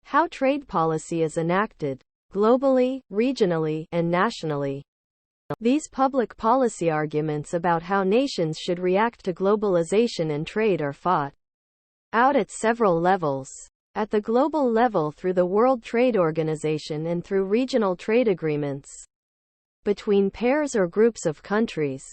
How trade policy is enacted, globally, regionally, and nationally. These public policy arguments about how nations should react to globalization and trade are fought out at several levels. At the global level through the World Trade Organization and through regional trade agreements between pairs or groups of countries.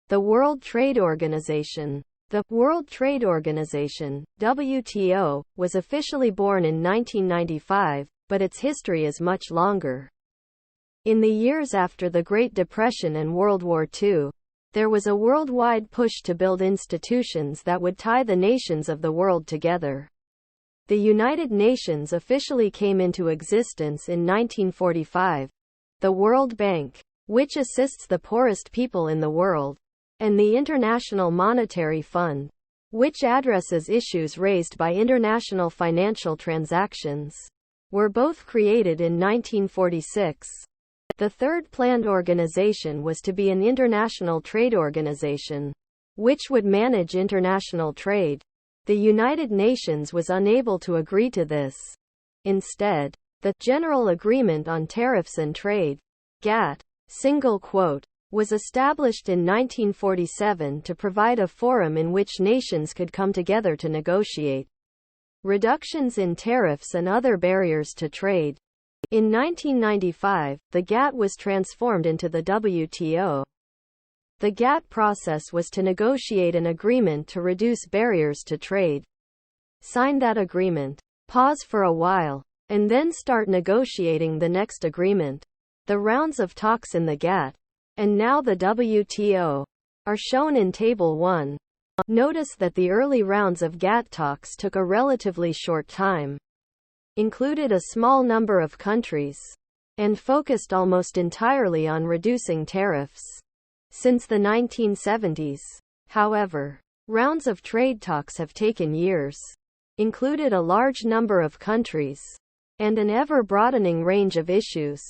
The World Trade Organization. The World Trade Organization, WTO, was officially born in 1995, but its history is much longer. In the years after the Great Depression and World War II, there was a worldwide push to build institutions that would tie the nations of the world together. The United Nations officially came into existence in 1945. The World Bank, which assists the poorest people in the world, and the International Monetary Fund, which addresses issues raised by international financial transactions, were both created in 1946. The third planned organization was to be an international trade organization, which would manage international trade. The United Nations was unable to agree to this. Instead, the General Agreement on Tariffs and Trade, GATT, was established in 1947 to provide a forum in which nations could come together to negotiate reductions in tariffs and other barriers to trade. In 1995, the GATT was transformed into the WTO. The GATT process was to negotiate an agreement to reduce barriers to trade. Sign that agreement, pause for a while, and then start negotiating the next agreement. The rounds of talks in the GATT, and now the WTO, are shown in Table 1. Notice that the early rounds of GATT talks took a relatively short time, included a small number of countries, and focused almost entirely on reducing tariffs. Since the 1970s, however, rounds of trade talks have taken years, included a large number of countries, and an ever-broadening range of issues.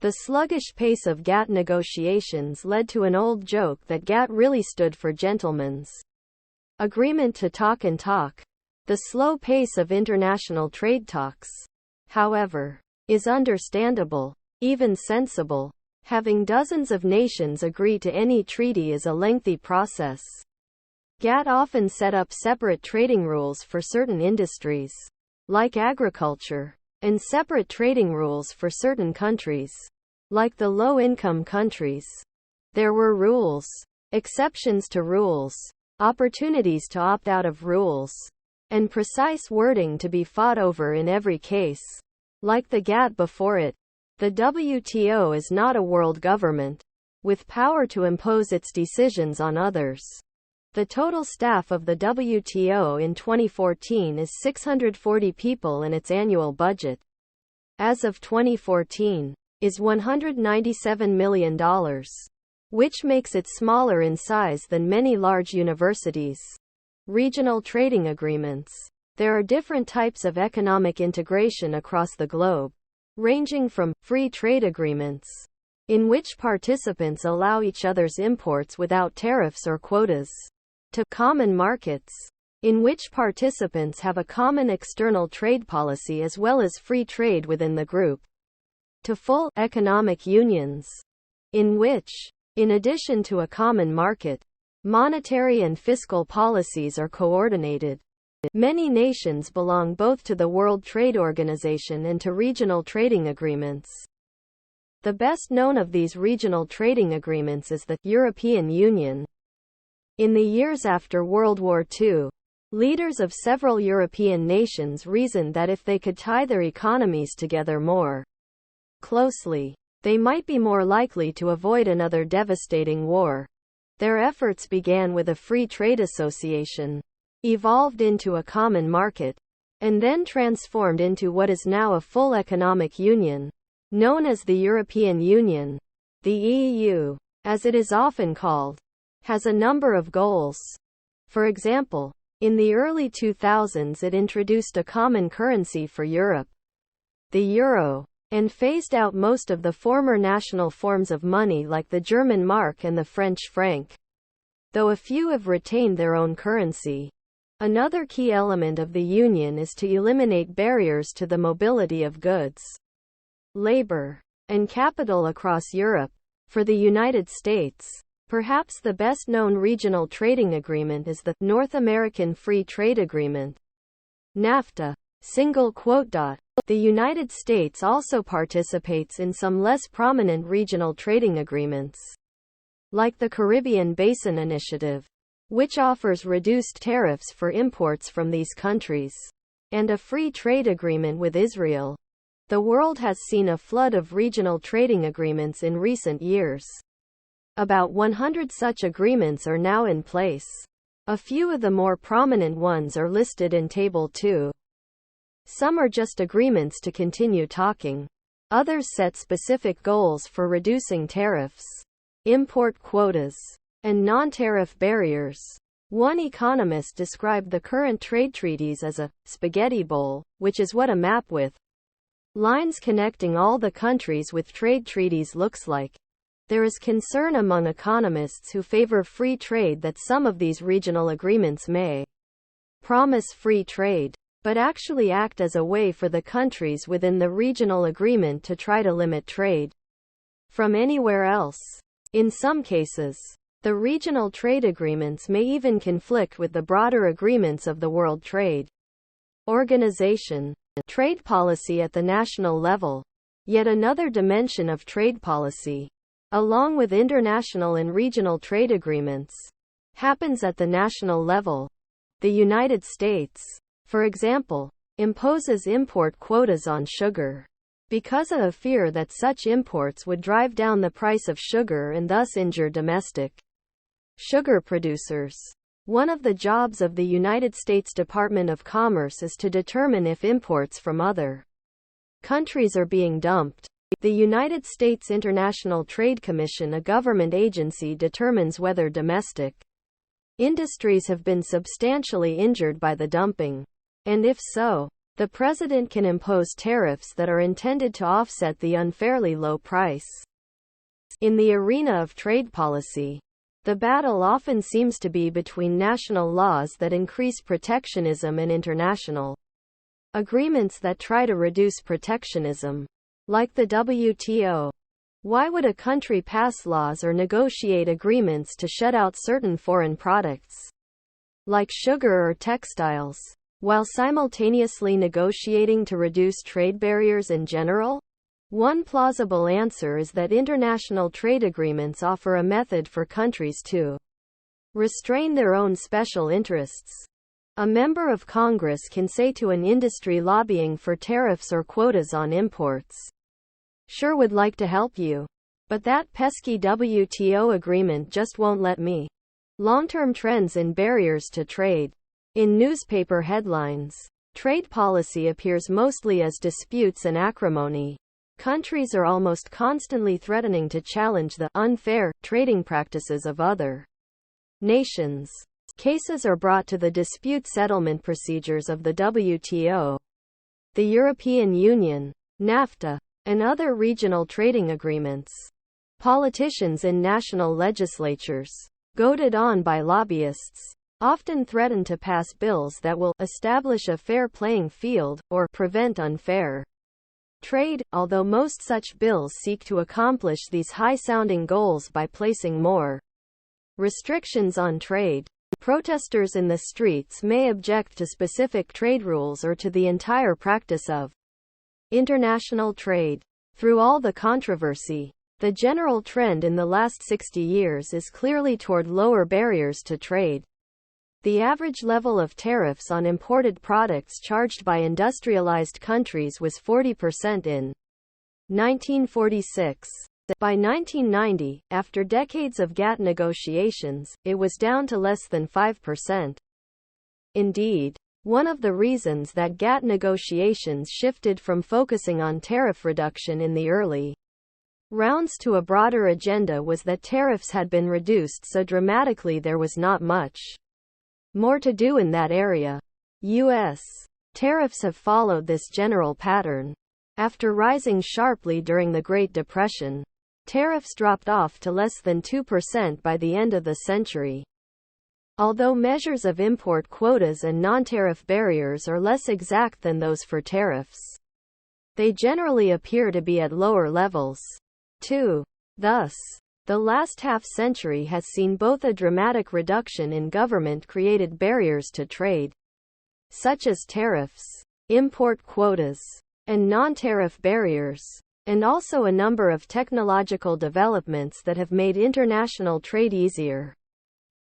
The sluggish pace of GATT negotiations led to an old joke that GATT really stood for gentlemen's agreement to talk and talk. The slow pace of international trade talks, however, is understandable, even sensible. Having dozens of nations agree to any treaty is a lengthy process. GATT often set up separate trading rules for certain industries, like agriculture, and separate trading rules for certain countries, like the low-income countries. There were rules, exceptions to rules, opportunities to opt out of rules, and precise wording to be fought over in every case. Like the GATT before it, the WTO is not a world government, with power to impose its decisions on others. The total staff of the WTO in 2014 is 640 people and its annual budget, as of 2014, is $197 million, which makes it smaller in size than many large universities. Regional trading agreements. There are different types of economic integration across the globe, ranging from free trade agreements, in which participants allow each other's imports without tariffs or quotas, to common markets, in which participants have a common external trade policy as well as free trade within the group, to full economic unions, in which, in addition to a common market, monetary and fiscal policies are coordinated. Many nations belong both to the World Trade Organization and to regional trading agreements. The best known of these regional trading agreements is the European Union. In the years after World War II, leaders of several European nations reasoned that if they could tie their economies together more closely, they might be more likely to avoid another devastating war. Their efforts began with a free trade association, evolved into a common market, and then transformed into what is now a full economic union, known as the European Union. The EU, as it is often called, has a number of goals. For example, in the early 2000s it introduced a common currency for Europe, the euro, and phased out most of the former national forms of money like the German mark and the French franc, though a few have retained their own currency. Another key element of the Union is to eliminate barriers to the mobility of goods, labor, and capital across Europe. For the United States, perhaps the best-known regional trading agreement is the North American Free Trade Agreement, NAFTA. The United States also participates in some less prominent regional trading agreements, like the Caribbean Basin Initiative, which offers reduced tariffs for imports from these countries, and a free trade agreement with Israel. The world has seen a flood of regional trading agreements in recent years. About 100 such agreements are now in place. A few of the more prominent ones are listed in Table 2. Some are just agreements to continue talking. Others set specific goals for reducing tariffs, import quotas, and non-tariff barriers. One economist described the current trade treaties as a spaghetti bowl, which is what a map with lines connecting all the countries with trade treaties looks like. There is concern among economists who favor free trade that some of these regional agreements may promise free trade, but actually act as a way for the countries within the regional agreement to try to limit trade from anywhere else. In some cases, the regional trade agreements may even conflict with the broader agreements of the World Trade Organization. Trade policy at the national level. Yet another dimension of trade policy, along with international and regional trade agreements, happens at the national level. The United States, for example, imposes import quotas on sugar, because of a fear that such imports would drive down the price of sugar and thus injure domestic sugar producers. One of the jobs of the United States Department of Commerce is to determine if imports from other countries are being dumped. The United States International Trade Commission, a government agency, determines whether domestic industries have been substantially injured by the dumping, and if so, the president can impose tariffs that are intended to offset the unfairly low price. In the arena of trade policy, the battle often seems to be between national laws that increase protectionism and international agreements that try to reduce protectionism, like the WTO. Why would a country pass laws or negotiate agreements to shut out certain foreign products, like sugar or textiles, while simultaneously negotiating to reduce trade barriers in general? One plausible answer is that international trade agreements offer a method for countries to restrain their own special interests. A member of Congress can say to an industry lobbying for tariffs or quotas on imports, "Sure would like to help you, but that pesky WTO agreement just won't let me." Long-term trends in barriers to trade. In newspaper headlines, trade policy appears mostly as disputes and acrimony. Countries are almost constantly threatening to challenge the unfair trading practices of other nations. Cases are brought to the dispute settlement procedures of the WTO, the European Union, NAFTA, and other regional trading agreements. Politicians in national legislatures, goaded on by lobbyists, often threaten to pass bills that will establish a fair playing field or prevent unfair trade, although most such bills seek to accomplish these high-sounding goals by placing more restrictions on trade. Protesters in the streets may object to specific trade rules or to the entire practice of international trade. Through all the controversy, the general trend in the last 60 years is clearly toward lower barriers to trade. The average level of tariffs on imported products charged by industrialized countries was 40% in 1946. By 1990, after decades of GATT negotiations, it was down to less than 5%. Indeed, one of the reasons that GATT negotiations shifted from focusing on tariff reduction in the early rounds to a broader agenda was that tariffs had been reduced so dramatically there was not much more to do in that area. U.S. tariffs have followed this general pattern. After rising sharply during the Great Depression, tariffs dropped off to less than 2% by the end of the century. Although measures of import quotas and non-tariff barriers are less exact than those for tariffs, they generally appear to be at lower levels. 2. Thus, the last half-century has seen both a dramatic reduction in government-created barriers to trade, such as tariffs, import quotas, and non-tariff barriers, and also a number of technological developments that have made international trade easier,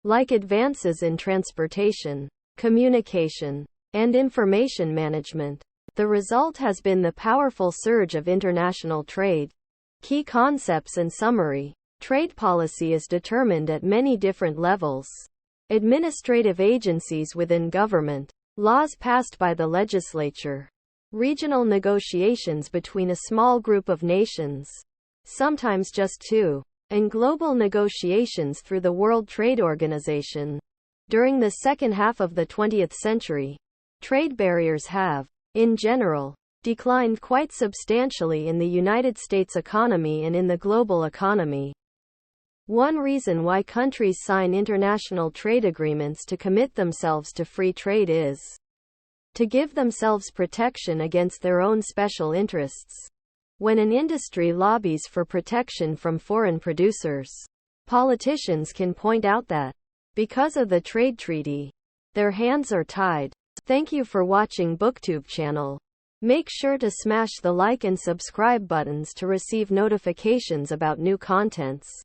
like advances in transportation, communication, and information management. The result has been the powerful surge of international trade. Key concepts and summary. Trade policy is determined at many different levels. Administrative agencies within government, laws passed by the legislature, regional negotiations between a small group of nations, sometimes just two, and global negotiations through the World Trade Organization. During the second half of the 20th century, trade barriers have, in general, declined quite substantially in the United States economy and in the global economy. One reason why countries sign international trade agreements to commit themselves to free trade is to give themselves protection against their own special interests. When an industry lobbies for protection from foreign producers, politicians can point out that, because of the trade treaty, their hands are tied. Thank you for watching BookTube channel. Make sure to smash the like and subscribe buttons to receive notifications about new contents.